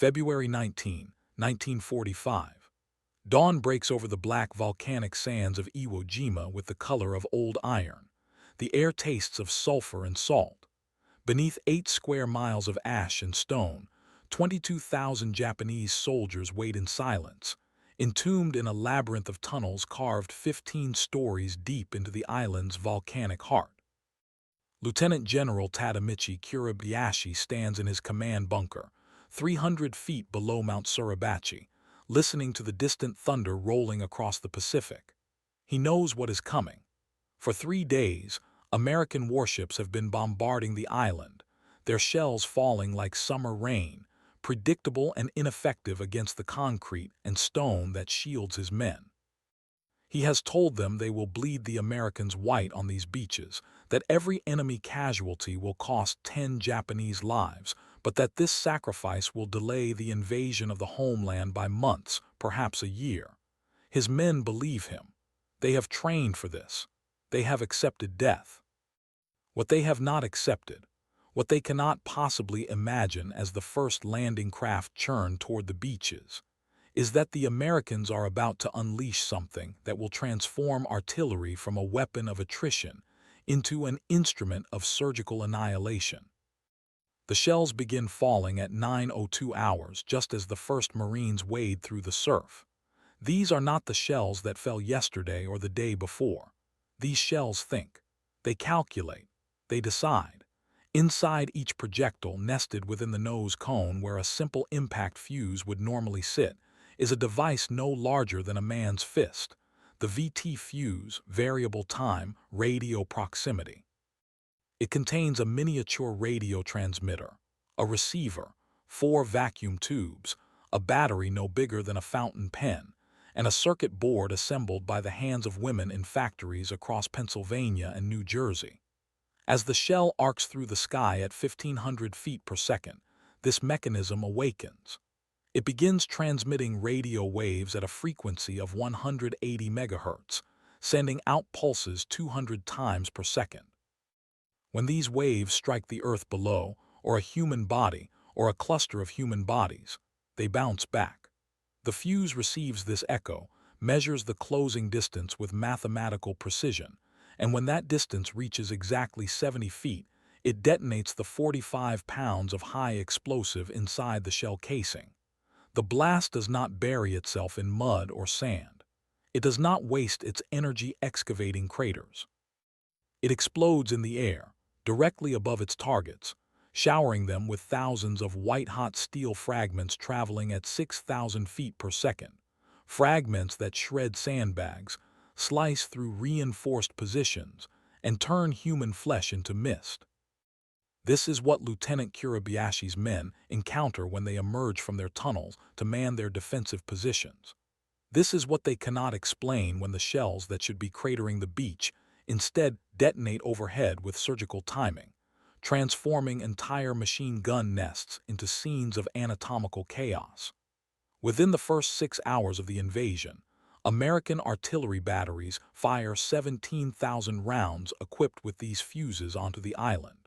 February 19, 1945. Dawn breaks over the black volcanic sands of Iwo Jima with the color of old iron. The air tastes of sulfur and salt. Beneath 8 square miles of ash and stone, 22,000 Japanese soldiers wait in silence, entombed in a labyrinth of tunnels carved 15 stories deep into the island's volcanic heart. Lieutenant General Tadamichi Kurabayashi stands in his command bunker, 300 feet below Mount Suribachi, listening to the distant thunder rolling across the Pacific. He knows what is coming. For 3 days, American warships have been bombarding the island, their shells falling like summer rain, predictable and ineffective against the concrete and stone that shields his men. He has told them they will bleed the Americans white on these beaches, that every enemy casualty will cost 10 Japanese lives, but that this sacrifice will delay the invasion of the homeland by months, perhaps a year. His men believe him. They have trained for this. They have accepted death. What they have not accepted, what they cannot possibly imagine as the first landing craft churn toward the beaches, is that the Americans are about to unleash something that will transform artillery from a weapon of attrition into an instrument of surgical annihilation. The shells begin falling at 9:02 hours, just as the first Marines wade through the surf. These are not the shells that fell yesterday or the day before. These shells think. They calculate. They decide. Inside each projectile, nested within the nose cone where a simple impact fuse would normally sit, is a device no larger than a man's fist, the VT fuse, variable time, radio proximity. It contains a miniature radio transmitter, a receiver, 4 vacuum tubes, a battery no bigger than a fountain pen, and a circuit board assembled by the hands of women in factories across Pennsylvania and New Jersey. As the shell arcs through the sky at 1,500 feet per second, this mechanism awakens. It begins transmitting radio waves at a frequency of 180 megahertz, sending out pulses 200 times per second. When these waves strike the earth below, or a human body, or a cluster of human bodies, they bounce back. The fuse receives this echo, measures the closing distance with mathematical precision, and when that distance reaches exactly 70 feet, it detonates the 45 pounds of high explosive inside the shell casing. The blast does not bury itself in mud or sand. It does not waste its energy excavating craters. It explodes in the air, directly above its targets, showering them with thousands of white-hot steel fragments traveling at 6,000 feet per second, fragments that shred sandbags, slice through reinforced positions, and turn human flesh into mist. This is what Lieutenant Kurabayashi's men encounter when they emerge from their tunnels to man their defensive positions. This is what they cannot explain when the shells that should be cratering the beach instead detonate overhead with surgical timing, transforming entire machine gun nests into scenes of anatomical chaos. Within the first 6 hours of the invasion, American artillery batteries fire 17,000 rounds equipped with these fuses onto the island.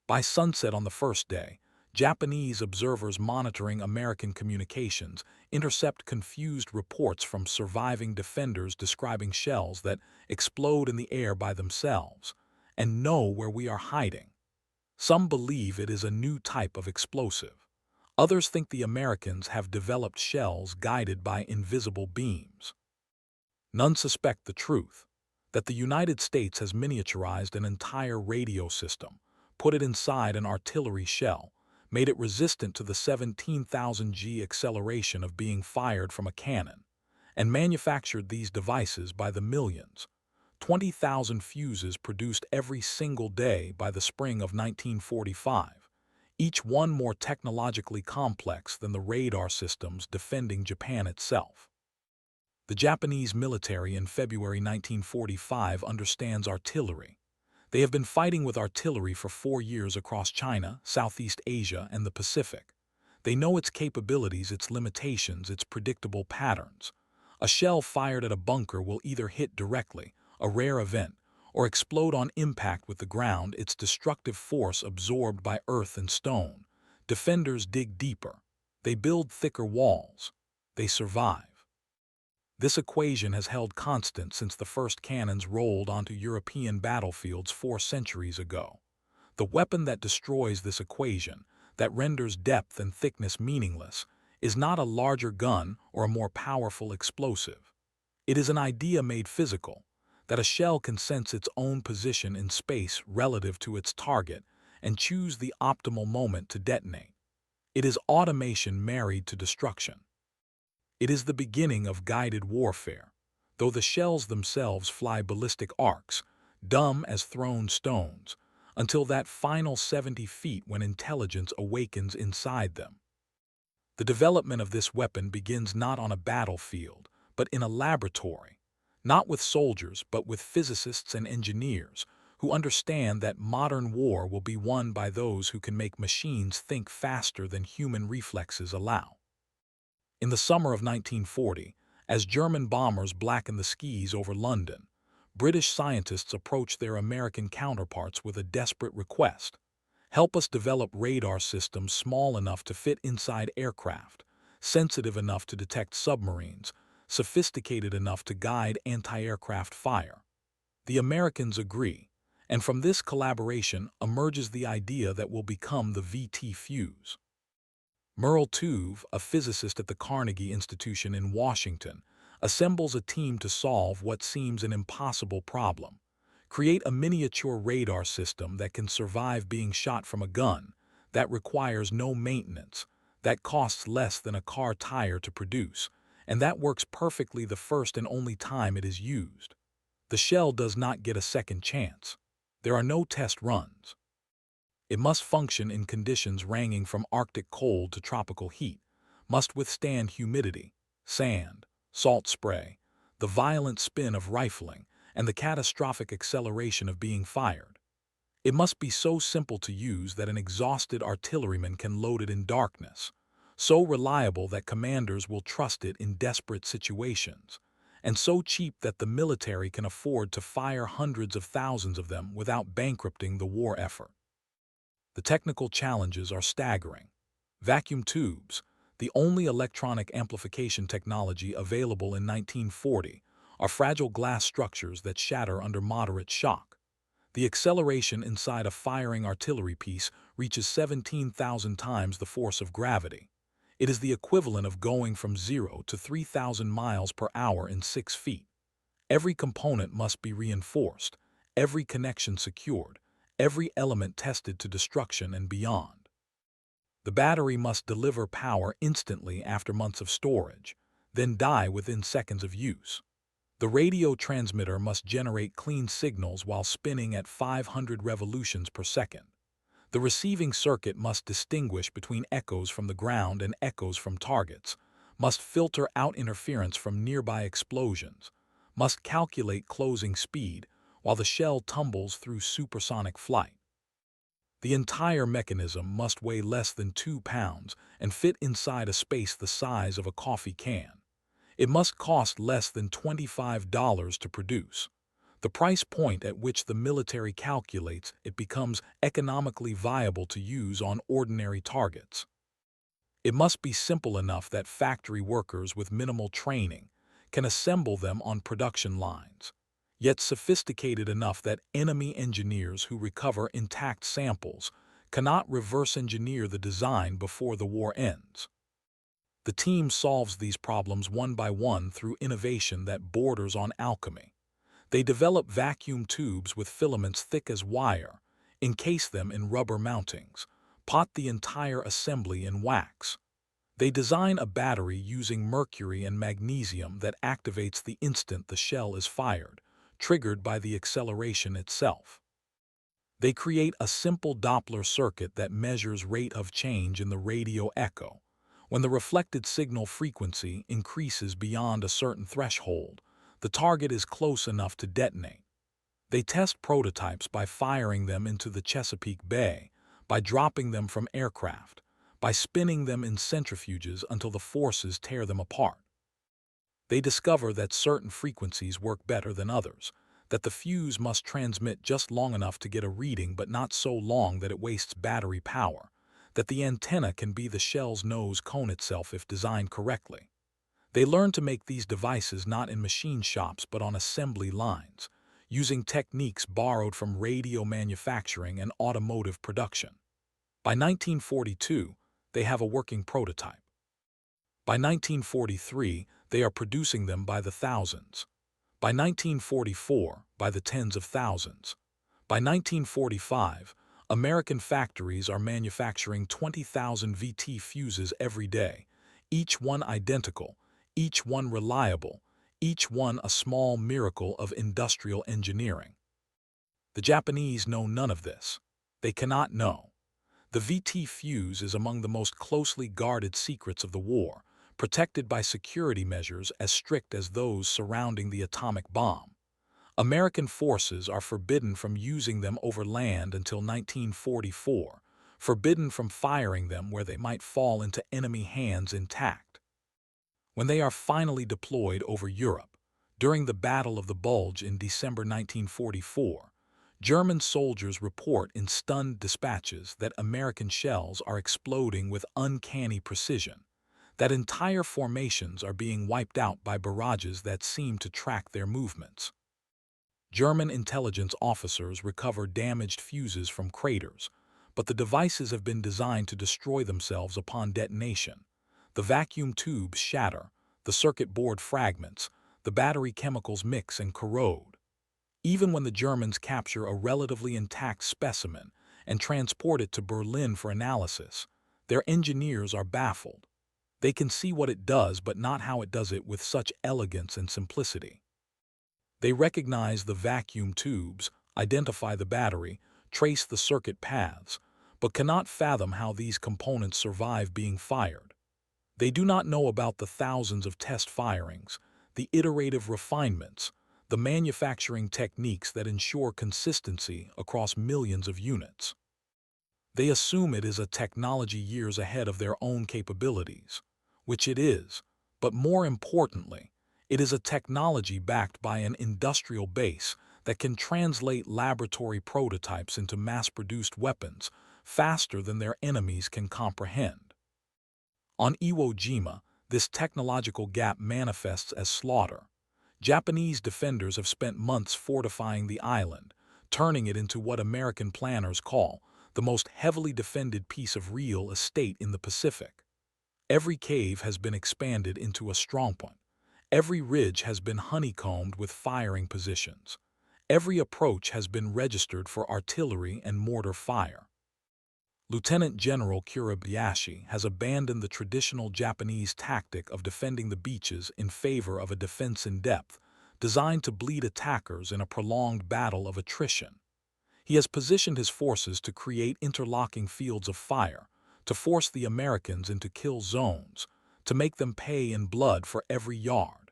By sunset on the first day, Japanese observers monitoring American communications intercept confused reports from surviving defenders describing shells that explode in the air by themselves and know where we are hiding. Some believe it is a new type of explosive. Others think the Americans have developed shells guided by invisible beams. None suspect the truth, that the United States has miniaturized an entire radio system, put it inside an artillery shell, made it resistant to the 17,000 G acceleration of being fired from a cannon, and manufactured these devices by the millions. 20,000 fuses produced every single day by the spring of 1945, each one more technologically complex than the radar systems defending Japan itself. The Japanese military in February 1945 understands artillery. They have been fighting with artillery for 4 years across China, Southeast Asia, and the Pacific. They know its capabilities, its limitations, its predictable patterns. A shell fired at a bunker will either hit directly, a rare event, or explode on impact with the ground, its destructive force absorbed by earth and stone. Defenders dig deeper. They build thicker walls. They survive. This equation has held constant since the first cannons rolled onto European battlefields 4 centuries ago. The weapon that destroys this equation, that renders depth and thickness meaningless, is not a larger gun or a more powerful explosive. It is an idea made physical, that a shell can sense its own position in space relative to its target and choose the optimal moment to detonate. It is automation married to destruction. It is the beginning of guided warfare, though the shells themselves fly ballistic arcs, dumb as thrown stones, until that final 70 feet when intelligence awakens inside them. The development of this weapon begins not on a battlefield, but in a laboratory, not with soldiers, but with physicists and engineers who understand that modern war will be won by those who can make machines think faster than human reflexes allow. In the summer of 1940, as German bombers blackened the skies over London, British scientists approached their American counterparts with a desperate request. Help us develop radar systems small enough to fit inside aircraft, sensitive enough to detect submarines, sophisticated enough to guide anti-aircraft fire. The Americans agree, and from this collaboration emerges the idea that will become the VT fuse. Merle Tuve, a physicist at the Carnegie Institution in Washington, assembles a team to solve what seems an impossible problem. Create a miniature radar system that can survive being shot from a gun, that requires no maintenance, that costs less than a car tire to produce, and that works perfectly the first and only time it is used. The shell does not get a second chance. There are no test runs. It must function in conditions ranging from Arctic cold to tropical heat, must withstand humidity, sand, salt spray, the violent spin of rifling, and the catastrophic acceleration of being fired. It must be so simple to use that an exhausted artilleryman can load it in darkness, so reliable that commanders will trust it in desperate situations, and so cheap that the military can afford to fire hundreds of thousands of them without bankrupting the war effort. The technical challenges are staggering. Vacuum tubes, the only electronic amplification technology available in 1940, are fragile glass structures that shatter under moderate shock. The acceleration inside a firing artillery piece reaches 17,000 times the force of gravity. It is the equivalent of going from 0 to 3,000 miles per hour in 6 feet. Every component must be reinforced, every connection secured, every element tested to destruction and beyond. The battery must deliver power instantly after months of storage, then die within seconds of use. The radio transmitter must generate clean signals while spinning at 500 revolutions per second. The receiving circuit must distinguish between echoes from the ground and echoes from targets, must filter out interference from nearby explosions, must calculate closing speed while the shell tumbles through supersonic flight. The entire mechanism must weigh less than 2 pounds and fit inside a space the size of a coffee can. It must cost less than $25 to produce, the price point at which the military calculates it becomes economically viable to use on ordinary targets. It must be simple enough that factory workers with minimal training can assemble them on production lines, yet sophisticated enough that enemy engineers who recover intact samples cannot reverse engineer the design before the war ends. The team solves these problems one by one through innovation that borders on alchemy. They develop vacuum tubes with filaments thick as wire, encase them in rubber mountings, pot the entire assembly in wax. They design a battery using mercury and magnesium that activates the instant the shell is fired, triggered by the acceleration itself. They create a simple Doppler circuit that measures rate of change in the radio echo. When the reflected signal frequency increases beyond a certain threshold, the target is close enough to detonate. They test prototypes by firing them into the Chesapeake Bay, by dropping them from aircraft, by spinning them in centrifuges until the forces tear them apart. They discover that certain frequencies work better than others, that the fuse must transmit just long enough to get a reading but not so long that it wastes battery power, that the antenna can be the shell's nose cone itself if designed correctly. They learned to make these devices not in machine shops but on assembly lines, using techniques borrowed from radio manufacturing and automotive production. By 1942, they have a working prototype. By 1943, they are producing them by the thousands. By 1944, by the tens of thousands. By 1945, American factories are manufacturing 20,000 VT fuses every day, each one identical, each one reliable, each one a small miracle of industrial engineering. The Japanese know none of this. They cannot know. The VT fuse is among the most closely guarded secrets of the war, protected by security measures as strict as those surrounding the atomic bomb. American forces are forbidden from using them over land until 1944, forbidden from firing them where they might fall into enemy hands intact. When they are finally deployed over Europe, during the Battle of the Bulge in December 1944, German soldiers report in stunned dispatches that American shells are exploding with uncanny precision, that entire formations are being wiped out by barrages that seem to track their movements. German intelligence officers recover damaged fuses from craters, but the devices have been designed to destroy themselves upon detonation. The vacuum tubes shatter, the circuit board fragments, the battery chemicals mix and corrode. Even when the Germans capture a relatively intact specimen and transport it to Berlin for analysis, their engineers are baffled. They can see what it does but not how it does it with such elegance and simplicity. They recognize the vacuum tubes, identify the battery, trace the circuit paths, but cannot fathom how these components survive being fired. They do not know about the thousands of test firings, the iterative refinements, the manufacturing techniques that ensure consistency across millions of units. They assume it is a technology years ahead of their own capabilities, which it is, but more importantly, it is a technology backed by an industrial base that can translate laboratory prototypes into mass-produced weapons faster than their enemies can comprehend. On Iwo Jima, this technological gap manifests as slaughter. Japanese defenders have spent months fortifying the island, turning it into what American planners call the most heavily defended piece of real estate in the Pacific. Every cave has been expanded into a strongpoint. Every ridge has been honeycombed with firing positions. Every approach has been registered for artillery and mortar fire. Lieutenant General Kurabayashi has abandoned the traditional Japanese tactic of defending the beaches in favor of a defense in depth, designed to bleed attackers in a prolonged battle of attrition. He has positioned his forces to create interlocking fields of fire, to force the Americans into kill zones, to make them pay in blood for every yard.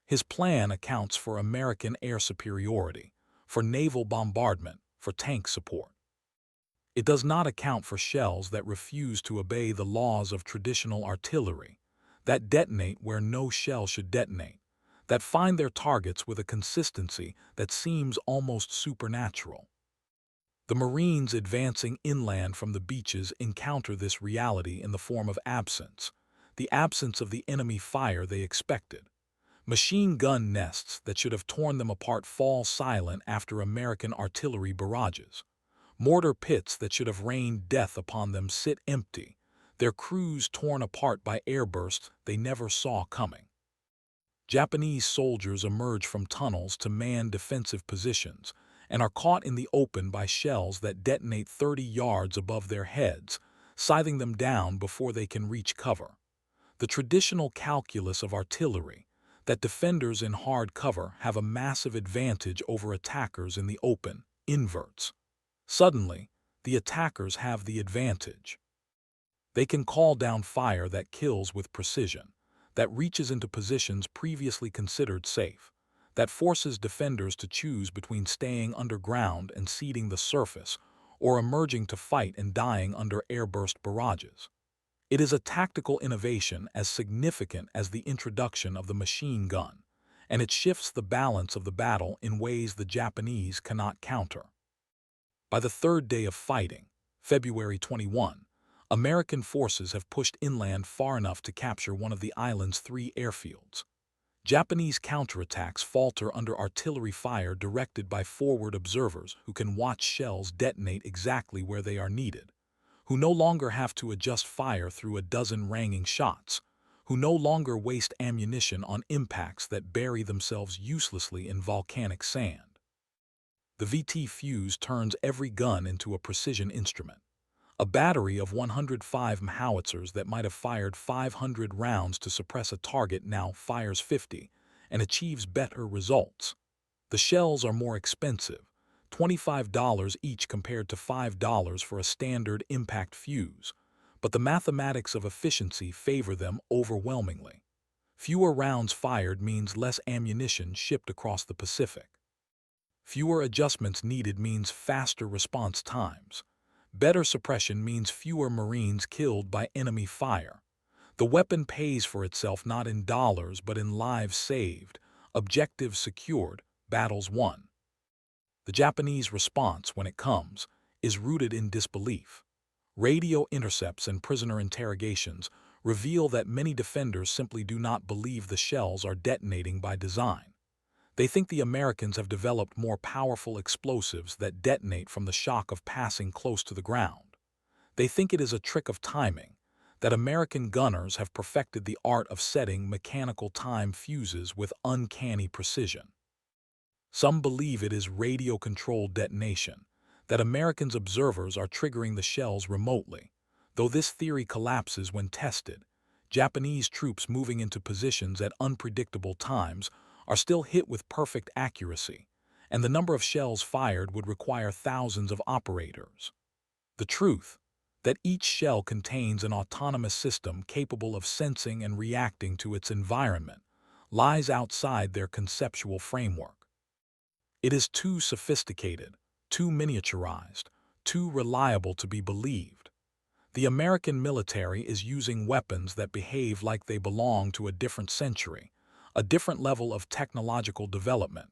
His plan accounts for American air superiority, for naval bombardment, for tank support. It does not account for shells that refuse to obey the laws of traditional artillery, that detonate where no shell should detonate, that find their targets with a consistency that seems almost supernatural. The Marines advancing inland from the beaches encounter this reality in the form of absence, the absence of the enemy fire they expected. Machine gun nests that should have torn them apart fall silent after American artillery barrages. Mortar pits that should have rained death upon them sit empty, their crews torn apart by airbursts they never saw coming. Japanese soldiers emerge from tunnels to man defensive positions and are caught in the open by shells that detonate 30 yards above their heads, scything them down before they can reach cover. The traditional calculus of artillery, that defenders in hard cover have a massive advantage over attackers in the open, inverts. Suddenly, the attackers have the advantage. They can call down fire that kills with precision, that reaches into positions previously considered safe, that forces defenders to choose between staying underground and ceding the surface, or emerging to fight and dying under airburst barrages. It is a tactical innovation as significant as the introduction of the machine gun, and it shifts the balance of the battle in ways the Japanese cannot counter. By the third day of fighting, February 21, American forces have pushed inland far enough to capture one of the island's 3 airfields. Japanese counterattacks falter under artillery fire directed by forward observers who can watch shells detonate exactly where they are needed, who no longer have to adjust fire through a dozen ranging shots, who no longer waste ammunition on impacts that bury themselves uselessly in volcanic sand. The VT fuse turns every gun into a precision instrument. A battery of 105 howitzers that might have fired 500 rounds to suppress a target now fires 50 and achieves better results. The shells are more expensive, $25 each compared to $5 for a standard impact fuse, but the mathematics of efficiency favor them overwhelmingly. Fewer rounds fired means less ammunition shipped across the Pacific. Fewer adjustments needed means faster response times. Better suppression means fewer Marines killed by enemy fire. The weapon pays for itself not in dollars but in lives saved, objectives secured, battles won. The Japanese response, when it comes, is rooted in disbelief. Radio intercepts and prisoner interrogations reveal that many defenders simply do not believe the shells are detonating by design. They think the Americans have developed more powerful explosives that detonate from the shock of passing close to the ground. They think it is a trick of timing, that American gunners have perfected the art of setting mechanical time fuses with uncanny precision. Some believe it is radio-controlled detonation, that Americans' observers are triggering the shells remotely. Though this theory collapses when tested, Japanese troops moving into positions at unpredictable times are still hit with perfect accuracy, and the number of shells fired would require thousands of operators. The truth, that each shell contains an autonomous system capable of sensing and reacting to its environment, lies outside their conceptual framework. It is too sophisticated, too miniaturized, too reliable to be believed. The American military is using weapons that behave like they belong to a different century, a different level of technological development,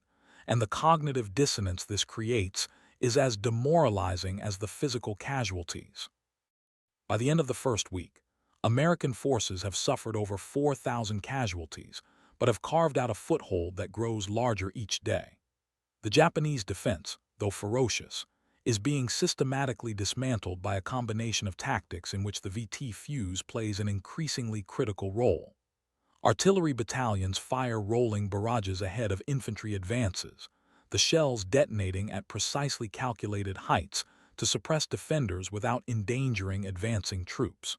and the cognitive dissonance this creates is as demoralizing as the physical casualties. By the end of the first week, American forces have suffered over 4,000 casualties, but have carved out a foothold that grows larger each day. The Japanese defense, though ferocious, is being systematically dismantled by a combination of tactics in which the VT fuse plays an increasingly critical role. Artillery battalions fire rolling barrages ahead of infantry advances, the shells detonating at precisely calculated heights to suppress defenders without endangering advancing troops.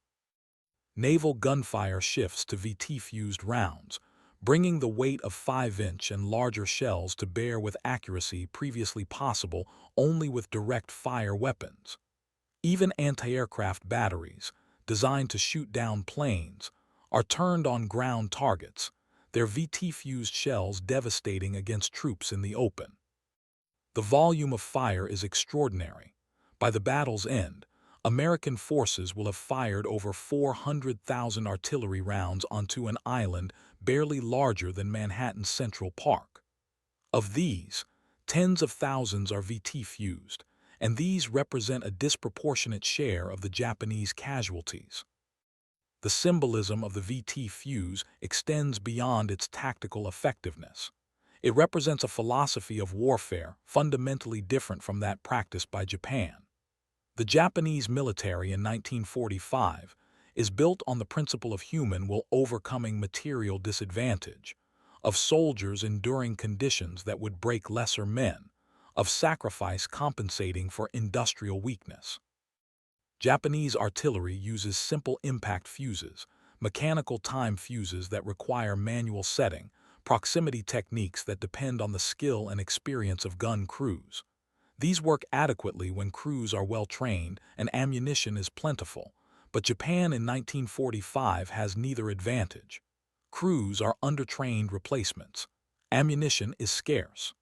Naval gunfire shifts to VT-fused rounds, bringing the weight of 5-inch and larger shells to bear with accuracy previously possible only with direct fire weapons. Even anti-aircraft batteries, designed to shoot down planes, are turned on ground targets, their VT-fused shells devastating against troops in the open. The volume of fire is extraordinary. By the battle's end, American forces will have fired over 400,000 artillery rounds onto an island barely larger than Manhattan's Central Park. Of these, tens of thousands are VT-fused, and these represent a disproportionate share of the Japanese casualties. The symbolism of the VT fuse extends beyond its tactical effectiveness. It represents a philosophy of warfare fundamentally different from that practiced by Japan. The Japanese military in 1945 is built on the principle of human will overcoming material disadvantage, of soldiers enduring conditions that would break lesser men, of sacrifice compensating for industrial weakness. Japanese artillery uses simple impact fuses, mechanical time fuses that require manual setting, proximity techniques that depend on the skill and experience of gun crews. These work adequately when crews are well trained and ammunition is plentiful, but Japan in 1945 has neither advantage. Crews are undertrained replacements. Ammunition is scarce.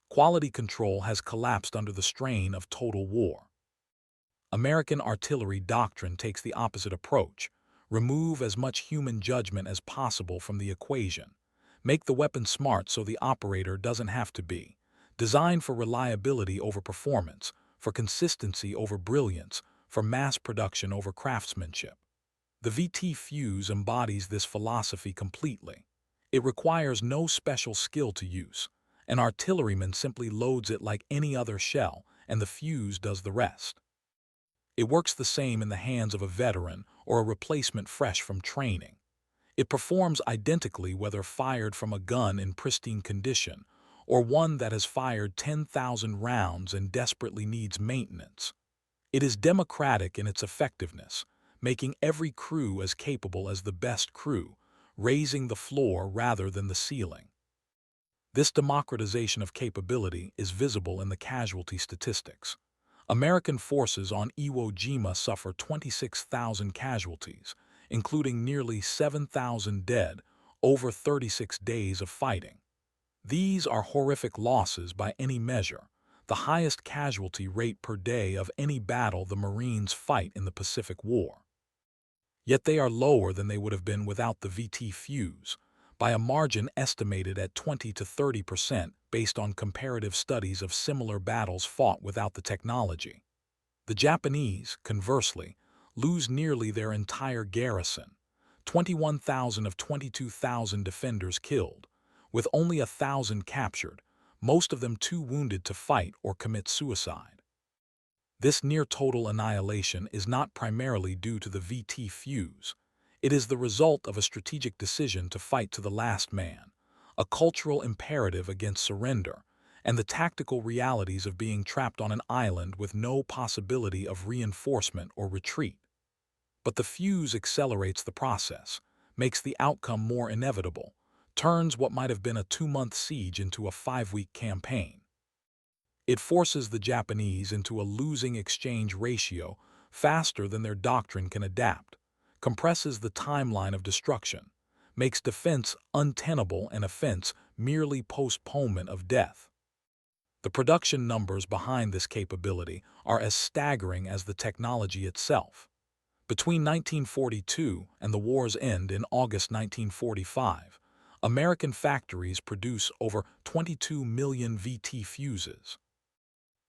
Quality control has collapsed under the strain of total war. American artillery doctrine takes the opposite approach. Remove as much human judgment as possible from the equation. Make the weapon smart so the operator doesn't have to be. Design for reliability over performance, for consistency over brilliance, for mass production over craftsmanship. The VT fuse embodies this philosophy completely. It requires no special skill to use. An artilleryman simply loads it like any other shell, and the fuse does the rest. It works the same in the hands of a veteran or a replacement fresh from training. It performs identically whether fired from a gun in pristine condition or one that has fired 10,000 rounds and desperately needs maintenance. It is democratic in its effectiveness, making every crew as capable as the best crew, raising the floor rather than the ceiling. This democratization of capability is visible in the casualty statistics. American forces on Iwo Jima suffer 26,000 casualties, including nearly 7,000 dead over 36 days of fighting. These are horrific losses by any measure, the highest casualty rate per day of any battle the Marines fight in the Pacific War. Yet they are lower than they would have been without the VT fuse, by a margin estimated at 20 to 30% based on comparative studies of similar battles fought without the technology. The Japanese, conversely, lose nearly their entire garrison, 21,000 of 22,000 defenders killed, with only 1,000 captured, most of them too wounded to fight or commit suicide. This near-total annihilation is not primarily due to the VT fuse. It is the result of a strategic decision to fight to the last man, a cultural imperative against surrender, and the tactical realities of being trapped on an island with no possibility of reinforcement or retreat. But the fuse accelerates the process, makes the outcome more inevitable, turns what might have been a 2-month siege into a 5-week campaign. It forces the Japanese into a losing exchange ratio faster than their doctrine can adapt, compresses the timeline of destruction, makes defense untenable and offense merely postponement of death. The production numbers behind this capability are as staggering as the technology itself. Between 1942 and the war's end in August 1945, American factories produce over 22 million VT fuses.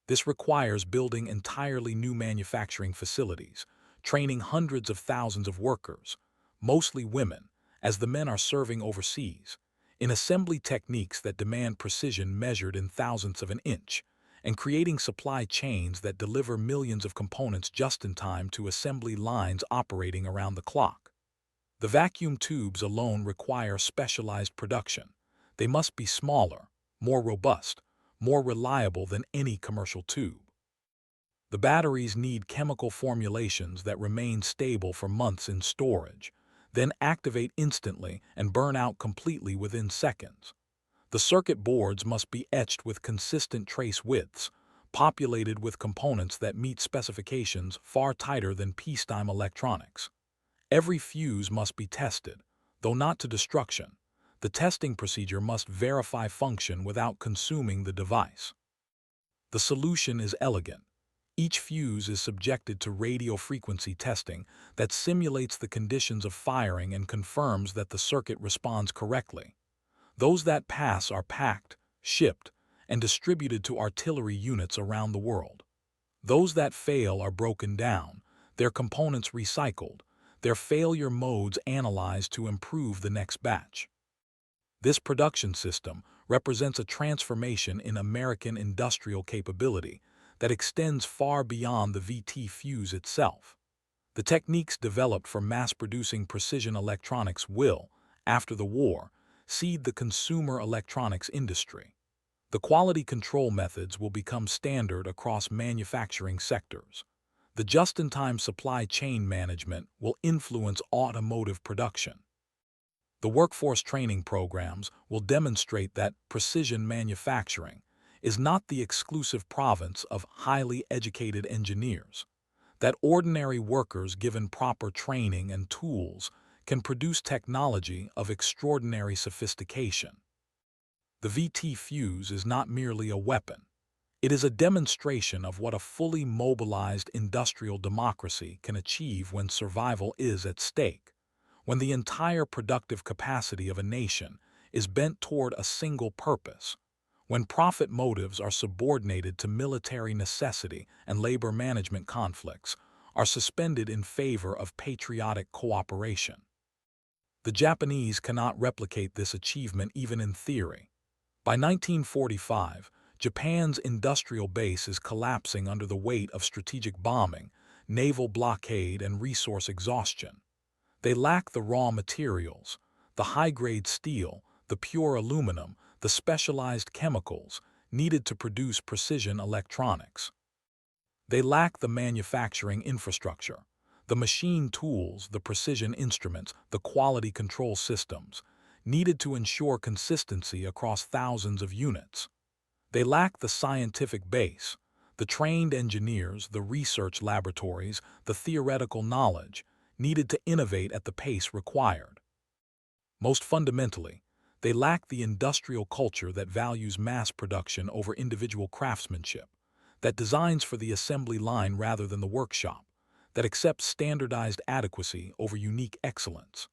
This requires building entirely new manufacturing facilities, training hundreds of thousands of workers, mostly women, as the men are serving overseas, in assembly techniques that demand precision measured in thousandths of an inch, and creating supply chains that deliver millions of components just in time to assembly lines operating around the clock. The vacuum tubes alone require specialized production. They must be smaller, more robust, more reliable than any commercial tube. The batteries need chemical formulations that remain stable for months in storage, then activate instantly and burn out completely within seconds. The circuit boards must be etched with consistent trace widths, populated with components that meet specifications far tighter than peacetime electronics. Every fuse must be tested, though not to destruction. The testing procedure must verify function without consuming the device. The solution is elegant. Each fuse is subjected to radio frequency testing that simulates the conditions of firing and confirms that the circuit responds correctly. Those that pass are packed, shipped, and distributed to artillery units around the world. Those that fail are broken down, their components recycled, their failure modes analyzed to improve the next batch. This production system represents a transformation in American industrial capability that extends far beyond the VT fuse itself. The techniques developed for mass-producing precision electronics will, after the war, seed the consumer electronics industry. The quality control methods will become standard across manufacturing sectors. The just-in-time supply chain management will influence automotive production. The workforce training programs will demonstrate that precision manufacturing is not the exclusive province of highly educated engineers, that ordinary workers given proper training and tools can produce technology of extraordinary sophistication. The VT fuse is not merely a weapon. It is a demonstration of what a fully mobilized industrial democracy can achieve when survival is at stake, when the entire productive capacity of a nation is bent toward a single purpose, when profit motives are subordinated to military necessity and labor management conflicts, are suspended in favor of patriotic cooperation. The Japanese cannot replicate this achievement even in theory. By 1945, Japan's industrial base is collapsing under the weight of strategic bombing, naval blockade, and resource exhaustion. They lack the raw materials, the high-grade steel, the pure aluminum, the specialized chemicals needed to produce precision electronics. They lack the manufacturing infrastructure, the machine tools, the precision instruments, the quality control systems needed to ensure consistency across thousands of units. They lack the scientific base, the trained engineers, the research laboratories, the theoretical knowledge needed to innovate at the pace required. Most fundamentally, they lack the industrial culture that values mass production over individual craftsmanship, that designs for the assembly line rather than the workshop, that accepts standardized adequacy over unique excellence.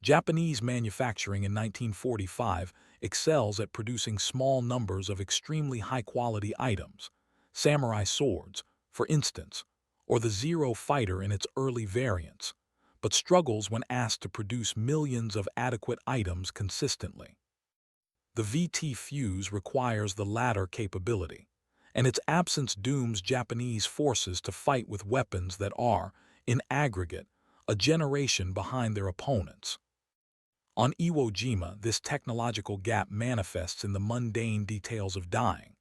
Japanese manufacturing in 1945 excels at producing small numbers of extremely high-quality items, samurai swords, for instance, or the Zero fighter in its early variants, but struggles when asked to produce millions of adequate items consistently. The VT Fuse requires the latter capability, and its absence dooms Japanese forces to fight with weapons that are, in aggregate, a generation behind their opponents. On Iwo Jima, this technological gap manifests in the mundane details of dying.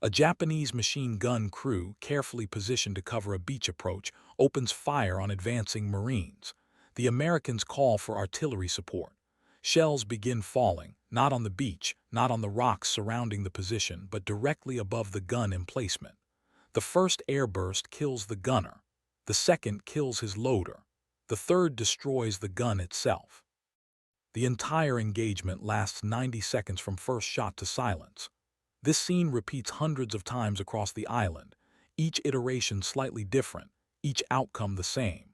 A Japanese machine gun crew, carefully positioned to cover a beach approach, opens fire on advancing Marines. The Americans call for artillery support. Shells begin falling, not on the beach, not on the rocks surrounding the position, but directly above the gun emplacement. The first airburst kills the gunner. The second kills his loader. The third destroys the gun itself. The entire engagement lasts 90 seconds from first shot to silence. This scene repeats hundreds of times across the island, each iteration slightly different, each outcome the same.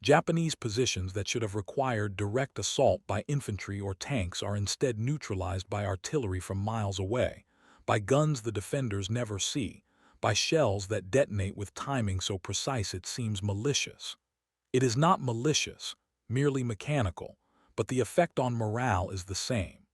Japanese positions that should have required direct assault by infantry or tanks are instead neutralized by artillery from miles away, by guns the defenders never see, by shells that detonate with timing so precise it seems malicious. It is not malicious, merely mechanical, but the effect on morale is the same.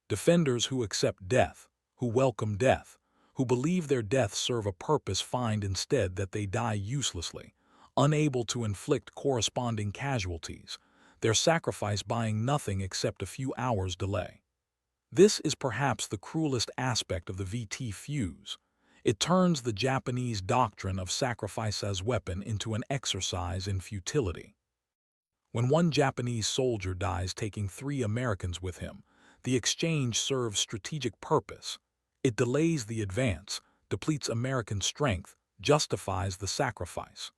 Defenders who accept death, who welcome death, who believe their deaths serve a purpose find instead that they die uselessly, unable to inflict corresponding casualties, their sacrifice buying nothing except a few hours' delay. This is perhaps the cruelest aspect of the VT Fuse. It turns the Japanese doctrine of sacrifice as weapon into an exercise in futility. When one Japanese soldier dies taking 3 Americans with him, the exchange serves strategic purpose. It delays the advance, depletes American strength, justifies the sacrifice.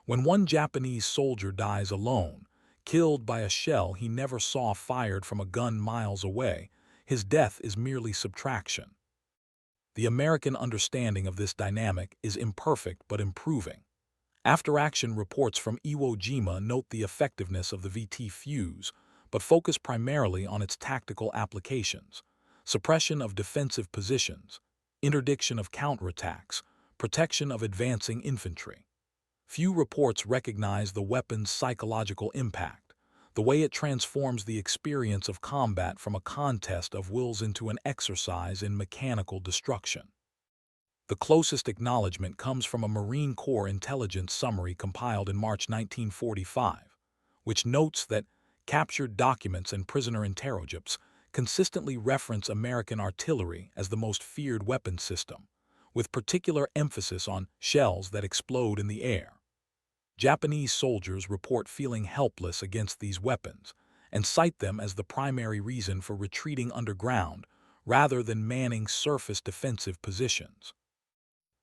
When one Japanese soldier dies alone, killed by a shell he never saw fired from a gun miles away, his death is merely subtraction. The American understanding of this dynamic is imperfect but improving. After-action reports from Iwo Jima note the effectiveness of the VT Fuse, but focus primarily on its tactical applications: suppression of defensive positions, interdiction of counterattacks, protection of advancing infantry. Few reports recognize the weapon's psychological impact, the way it transforms the experience of combat from a contest of wills into an exercise in mechanical destruction. The closest acknowledgement comes from a Marine Corps intelligence summary compiled in March 1945, which notes that captured documents and prisoner interrogatories consistently reference American artillery as the most feared weapon system, with particular emphasis on shells that explode in the air. Japanese soldiers report feeling helpless against these weapons and cite them as the primary reason for retreating underground rather than manning surface defensive positions.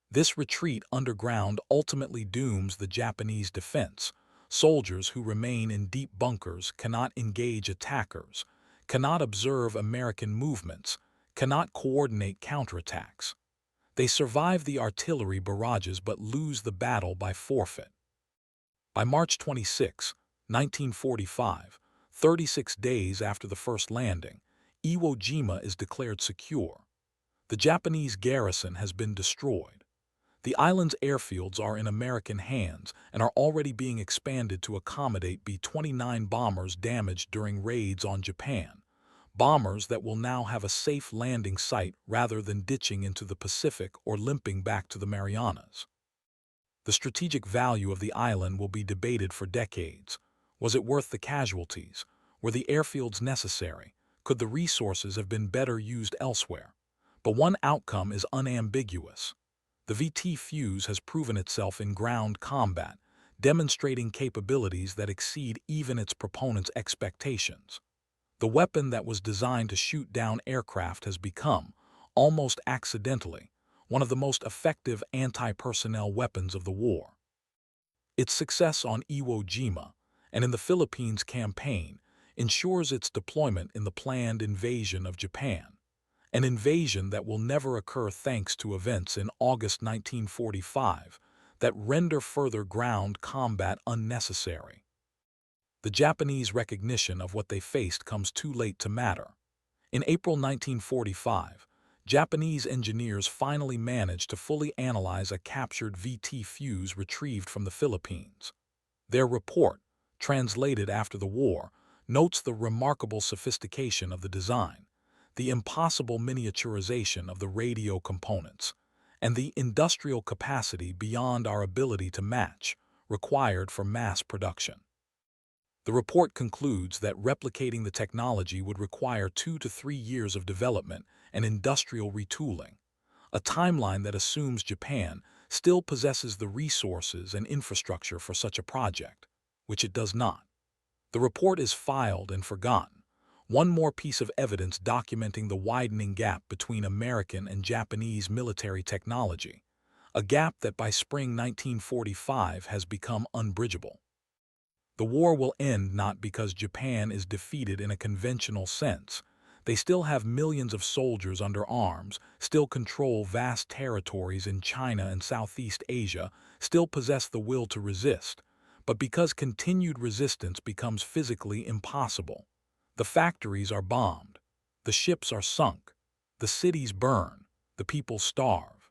This retreat underground ultimately dooms the Japanese defense. Soldiers who remain in deep bunkers cannot engage attackers, cannot observe American movements, cannot coordinate counterattacks. They survive the artillery barrages but lose the battle by forfeit. By March 26, 1945, 36 days after the first landing, Iwo Jima is declared secure. The Japanese garrison has been destroyed. The island's airfields are in American hands and are already being expanded to accommodate B-29 bombers damaged during raids on Japan, bombers that will now have a safe landing site rather than ditching into the Pacific or limping back to the Marianas. The strategic value of the island will be debated for decades. Was it worth the casualties? Were the airfields necessary? Could the resources have been better used elsewhere? But one outcome is unambiguous. The VT Fuse has proven itself in ground combat, demonstrating capabilities that exceed even its proponents' expectations. The weapon that was designed to shoot down aircraft has become, almost accidentally, one of the most effective anti-personnel weapons of the war. Its success on Iwo Jima and in the Philippines campaign ensures its deployment in the planned invasion of Japan, an invasion that will never occur thanks to events in August 1945 that render further ground combat unnecessary. The Japanese recognition of what they faced comes too late to matter. In April 1945, Japanese engineers finally managed to fully analyze a captured VT fuse retrieved from the Philippines. Their report, translated after the war, notes the remarkable sophistication of the design, the impossible miniaturization of the radio components, and the industrial capacity beyond our ability to match, required for mass production. The report concludes that replicating the technology would require 2 to 3 years of development and industrial retooling, a timeline that assumes Japan still possesses the resources and infrastructure for such a project, which it does not. The report is filed and forgotten, one more piece of evidence documenting the widening gap between American and Japanese military technology, a gap that by spring 1945 has become unbridgeable. The war will end not because Japan is defeated in a conventional sense. They still have millions of soldiers under arms, still control vast territories in China and Southeast Asia, still possess the will to resist, but because continued resistance becomes physically impossible. The factories are bombed, the ships are sunk, the cities burn, the people starve.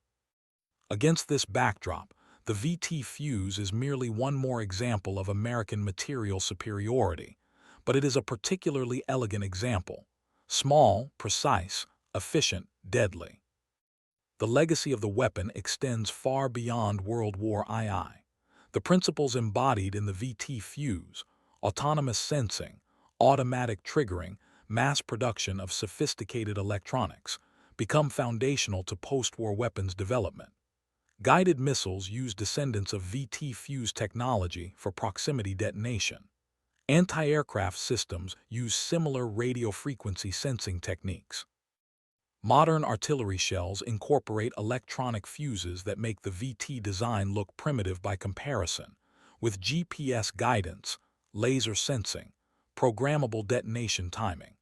Against this backdrop, the VT Fuse is merely one more example of American material superiority, but it is a particularly elegant example. Small, precise, efficient, deadly. The legacy of the weapon extends far beyond World War II. The principles embodied in the VT Fuse, autonomous sensing, automatic triggering, mass production of sophisticated electronics, become foundational to post-war weapons development. Guided missiles use descendants of VT Fuse technology for proximity detonation. Anti-aircraft systems use similar radio frequency sensing techniques. Modern artillery shells incorporate electronic fuses that make the VT design look primitive by comparison, with GPS guidance, laser sensing, programmable detonation timing.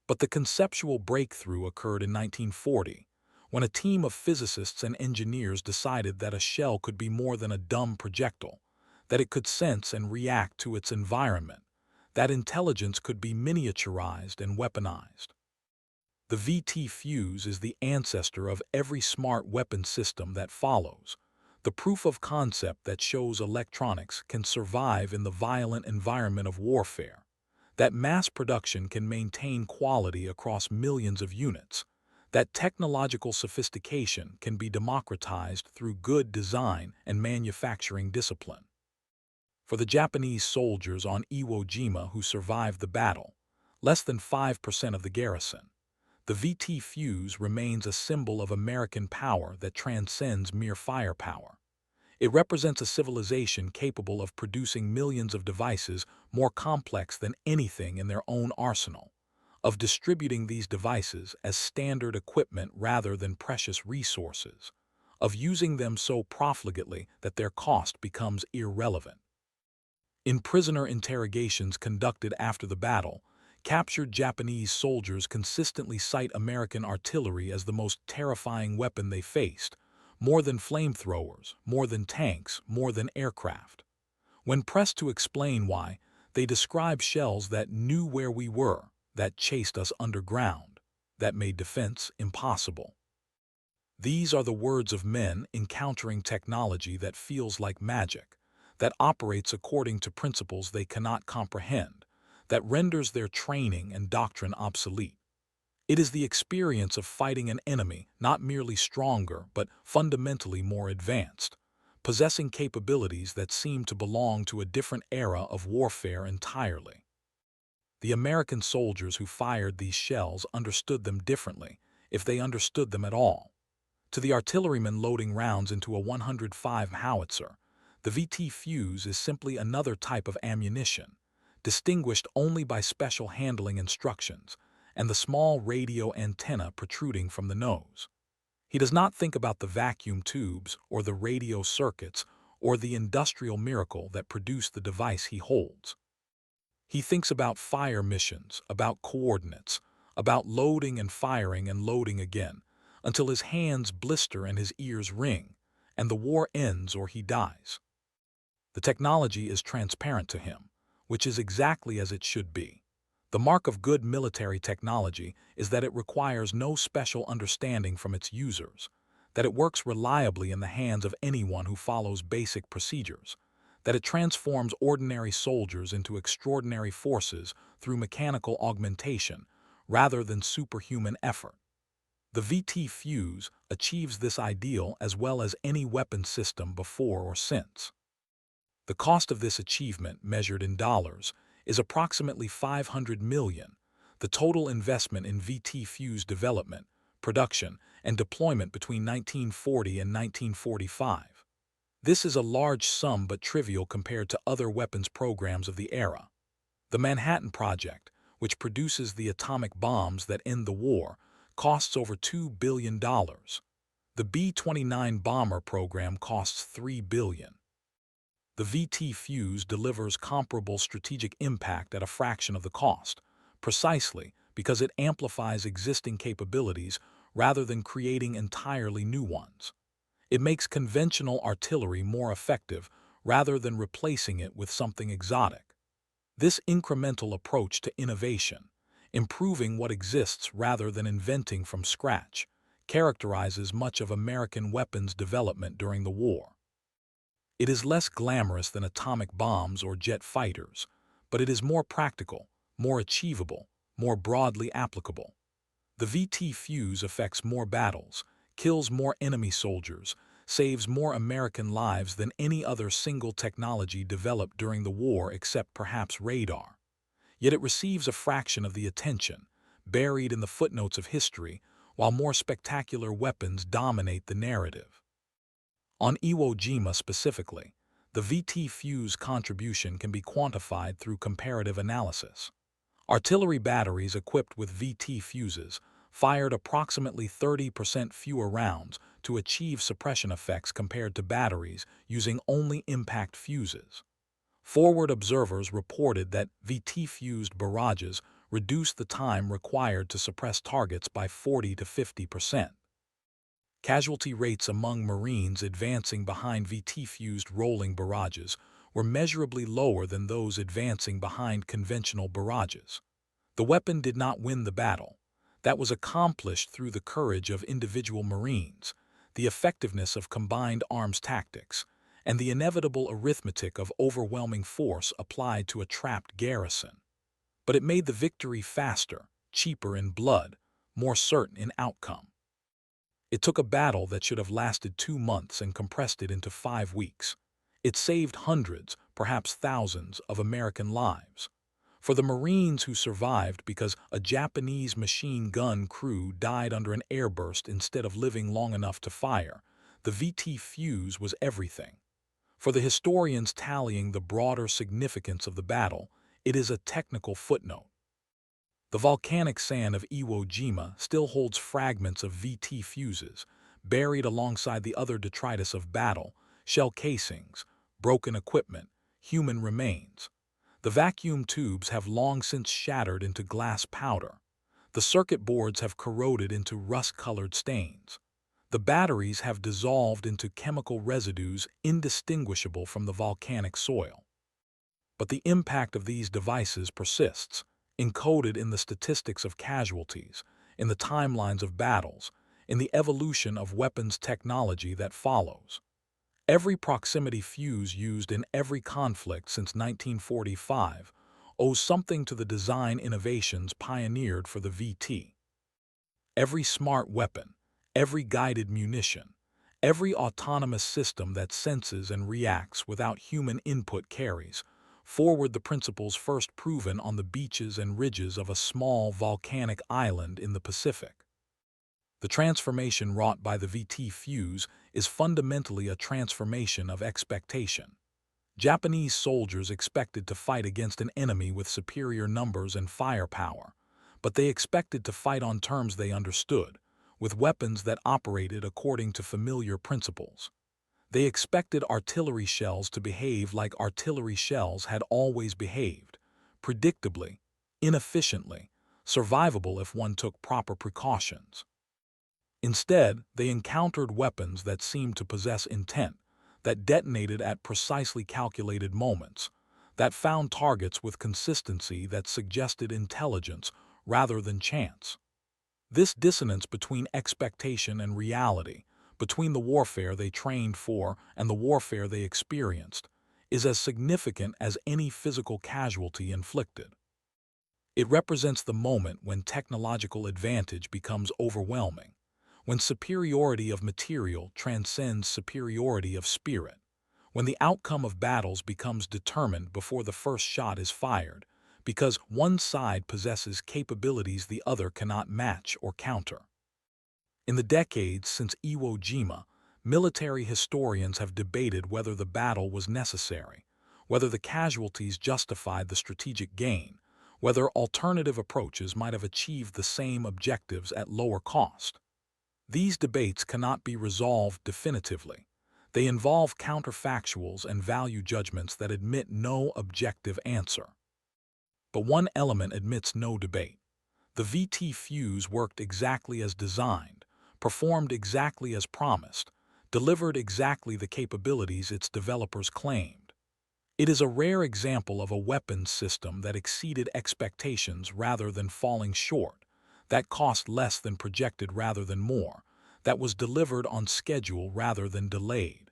But the conceptual breakthrough occurred in 1940, when a team of physicists and engineers decided that a shell could be more than a dumb projectile, that it could sense and react to its environment, that intelligence could be miniaturized and weaponized. The VT Fuse is the ancestor of every smart weapon system that follows, the proof of concept that shows electronics can survive in the violent environment of warfare, that mass production can maintain quality across millions of units, that technological sophistication can be democratized through good design and manufacturing discipline. For the Japanese soldiers on Iwo Jima who survived the battle, less than 5% of the garrison, the VT Fuse remains a symbol of American power that transcends mere firepower. It represents a civilization capable of producing millions of devices more complex than anything in their own arsenal, of distributing these devices as standard equipment rather than precious resources, of using them so profligately that their cost becomes irrelevant. In prisoner interrogations conducted after the battle, captured Japanese soldiers consistently cite American artillery as the most terrifying weapon they faced, more than flamethrowers, more than tanks, more than aircraft. When pressed to explain why, they describe shells that knew where we were, that chased us underground, that made defense impossible. These are the words of men encountering technology that feels like magic, that operates according to principles they cannot comprehend, that renders their training and doctrine obsolete. It is the experience of fighting an enemy not merely stronger but fundamentally more advanced, possessing capabilities that seem to belong to a different era of warfare entirely. The American soldiers who fired these shells understood them differently, if they understood them at all. To the artilleryman loading rounds into a 105 howitzer, the VT fuse is simply another type of ammunition, distinguished only by special handling instructions and the small radio antenna protruding from the nose. He does not think about the vacuum tubes or the radio circuits or the industrial miracle that produced the device he holds. He thinks about fire missions, about coordinates, about loading and firing and loading again, until his hands blister and his ears ring, and the war ends or he dies. The technology is transparent to him, which is exactly as it should be. The mark of good military technology is that it requires no special understanding from its users, that it works reliably in the hands of anyone who follows basic procedures, that it transforms ordinary soldiers into extraordinary forces through mechanical augmentation rather than superhuman effort. The VT fuse achieves this ideal as well as any weapon system before or since. The cost of this achievement, measured in dollars, is approximately $500 million, the total investment in VT fuse development, production, and deployment between 1940 and 1945. This is a large sum but trivial compared to other weapons programs of the era. The Manhattan Project, which produces the atomic bombs that end the war, costs over $2 billion. The B-29 bomber program costs $3 billion. The VT fuse delivers comparable strategic impact at a fraction of the cost, precisely because it amplifies existing capabilities rather than creating entirely new ones. It makes conventional artillery more effective rather than replacing it with something exotic. This incremental approach to innovation, improving what exists rather than inventing from scratch, characterizes much of American weapons development during the war. It is less glamorous than atomic bombs or jet fighters, but it is more practical, more achievable, more broadly applicable. The VT fuse affects more battles, kills more enemy soldiers, saves more American lives than any other single technology developed during the war except perhaps radar. Yet it receives a fraction of the attention, buried in the footnotes of history, while more spectacular weapons dominate the narrative. On Iwo Jima specifically, the VT fuse contribution can be quantified through comparative analysis. Artillery batteries equipped with VT fuses fired approximately 30% fewer rounds to achieve suppression effects compared to batteries using only impact fuses. Forward observers reported that VT-fused barrages reduced the time required to suppress targets by 40 to 50%. Casualty rates among Marines advancing behind VT-fused rolling barrages were measurably lower than those advancing behind conventional barrages. The weapon did not win the battle. That was accomplished through the courage of individual Marines, the effectiveness of combined arms tactics, and the inevitable arithmetic of overwhelming force applied to a trapped garrison. But it made the victory faster, cheaper in blood, more certain in outcome. It took a battle that should have lasted 2 months and compressed it into 5 weeks. It saved hundreds, perhaps thousands, of American lives. For the Marines who survived because a Japanese machine gun crew died under an airburst instead of living long enough to fire, the VT fuse was everything. For the historians tallying the broader significance of the battle, it is a technical footnote. The volcanic sand of Iwo Jima still holds fragments of VT fuses, buried alongside the other detritus of battle, shell casings, broken equipment, human remains. The vacuum tubes have long since shattered into glass powder. The circuit boards have corroded into rust-colored stains. The batteries have dissolved into chemical residues indistinguishable from the volcanic soil. But the impact of these devices persists, encoded in the statistics of casualties, in the timelines of battles, in the evolution of weapons technology that follows. Every proximity fuse used in every conflict since 1945 owes something to the design innovations pioneered for the VT. Every smart weapon, every guided munition, every autonomous system that senses and reacts without human input carries forward the principles first proven on the beaches and ridges of a small volcanic island in the Pacific. The transformation wrought by the VT fuse is fundamentally a transformation of expectation. Japanese soldiers expected to fight against an enemy with superior numbers and firepower, but they expected to fight on terms they understood, with weapons that operated according to familiar principles. They expected artillery shells to behave like artillery shells had always behaved, predictably, inefficiently, survivable if one took proper precautions. Instead, they encountered weapons that seemed to possess intent, that detonated at precisely calculated moments, that found targets with consistency that suggested intelligence rather than chance. This dissonance between expectation and reality, between the warfare they trained for and the warfare they experienced, is as significant as any physical casualty inflicted. It represents the moment when technological advantage becomes overwhelming, when superiority of material transcends superiority of spirit, when the outcome of battles becomes determined before the first shot is fired, because one side possesses capabilities the other cannot match or counter. In the decades since Iwo Jima, military historians have debated whether the battle was necessary, whether the casualties justified the strategic gain, whether alternative approaches might have achieved the same objectives at lower cost. These debates cannot be resolved definitively. They involve counterfactuals and value judgments that admit no objective answer. But one element admits no debate. The VT fuse worked exactly as designed, performed exactly as promised, delivered exactly the capabilities its developers claimed. It is a rare example of a weapons system that exceeded expectations rather than falling short, that cost less than projected rather than more, that was delivered on schedule rather than delayed.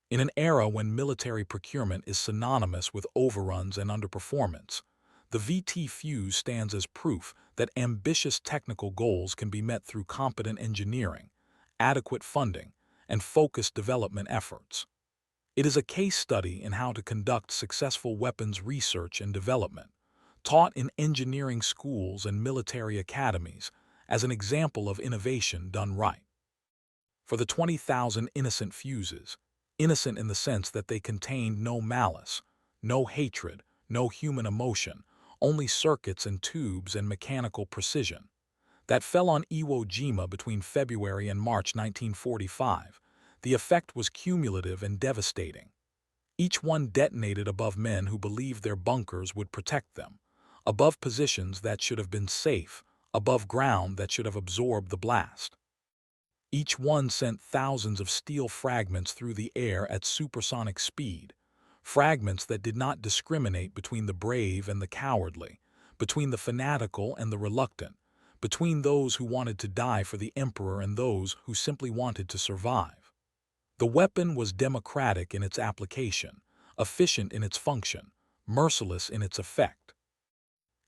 In an era when military procurement is synonymous with overruns and underperformance, the VT fuse stands as proof that ambitious technical goals can be met through competent engineering, adequate funding, and focused development efforts. It is a case study in how to conduct successful weapons research and development, taught in engineering schools and military academies as an example of innovation done right. For the 20,000 innocent fuses, innocent in the sense that they contained no malice, no hatred, no human emotion, only circuits and tubes and mechanical precision, that fell on Iwo Jima between February and March 1945, the effect was cumulative and devastating. Each one detonated above men who believed their bunkers would protect them, above positions that should have been safe, above ground that should have absorbed the blast. Each one sent thousands of steel fragments through the air at supersonic speed, fragments that did not discriminate between the brave and the cowardly, between the fanatical and the reluctant, between those who wanted to die for the emperor and those who simply wanted to survive. The weapon was democratic in its application, efficient in its function, merciless in its effect.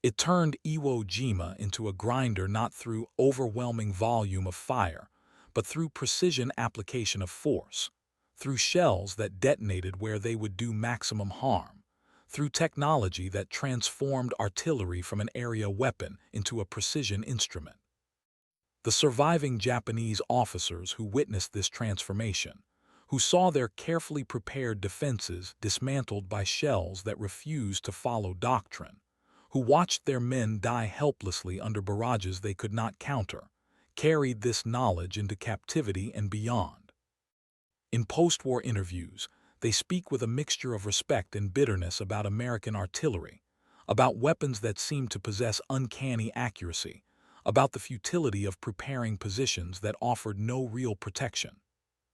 It turned Iwo Jima into a grinder not through overwhelming volume of fire, but through precision application of force, through shells that detonated where they would do maximum harm, through technology that transformed artillery from an area weapon into a precision instrument. The surviving Japanese officers who witnessed this transformation, who saw their carefully prepared defenses dismantled by shells that refused to follow doctrine, who watched their men die helplessly under barrages they could not counter, carried this knowledge into captivity and beyond. In post-war interviews, they speak with a mixture of respect and bitterness about American artillery, about weapons that seemed to possess uncanny accuracy, about the futility of preparing positions that offered no real protection.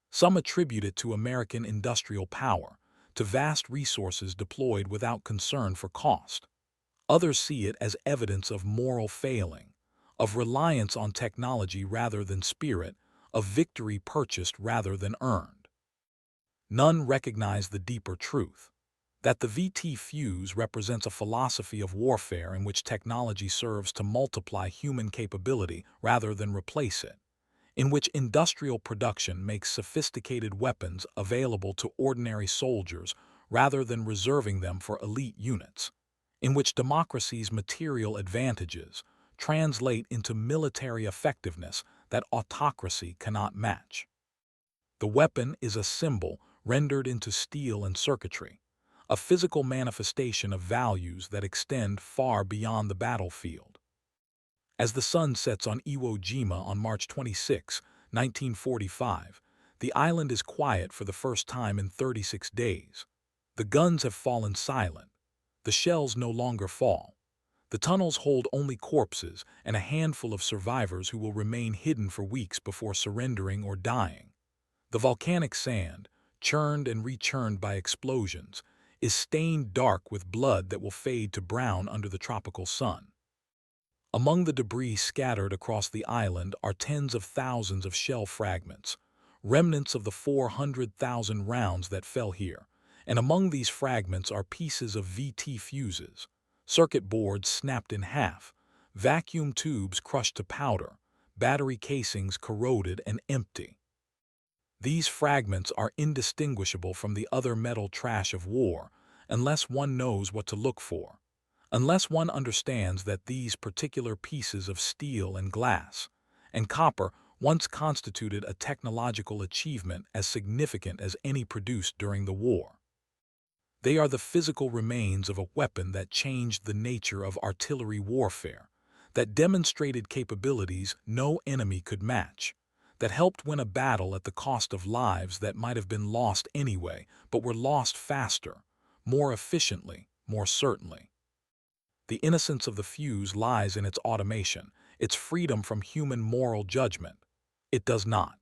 Some attribute it to American industrial power, to vast resources deployed without concern for cost. Others see it as evidence of moral failing, of reliance on technology rather than spirit, of victory purchased rather than earned. None recognize the deeper truth, that the VT fuse represents a philosophy of warfare in which technology serves to multiply human capability rather than replace it, in which industrial production makes sophisticated weapons available to ordinary soldiers rather than reserving them for elite units, in which democracy's material advantages translate into military effectiveness that autocracy cannot match. The weapon is a symbol rendered into steel and circuitry, a physical manifestation of values that extend far beyond the battlefield. As the sun sets on Iwo Jima on March 26, 1945, the island is quiet for the first time in 36 days. The guns have fallen silent. The shells no longer fall. The tunnels hold only corpses and a handful of survivors who will remain hidden for weeks before surrendering or dying. The volcanic sand, churned and rechurned by explosions, is stained dark with blood that will fade to brown under the tropical sun. Among the debris scattered across the island are tens of thousands of shell fragments, remnants of the 400,000 rounds that fell here, and among these fragments are pieces of VT fuses, circuit boards snapped in half, vacuum tubes crushed to powder, battery casings corroded and empty. These fragments are indistinguishable from the other metal trash of war unless one knows what to look for, unless one understands that these particular pieces of steel and glass and copper once constituted a technological achievement as significant as any produced during the war. They are the physical remains of a weapon that changed the nature of artillery warfare, that demonstrated capabilities no enemy could match, that helped win a battle at the cost of lives that might have been lost anyway, but were lost faster, more efficiently, more certainly. The innocence of the fuse lies in its automation, its freedom from human moral judgment. It does not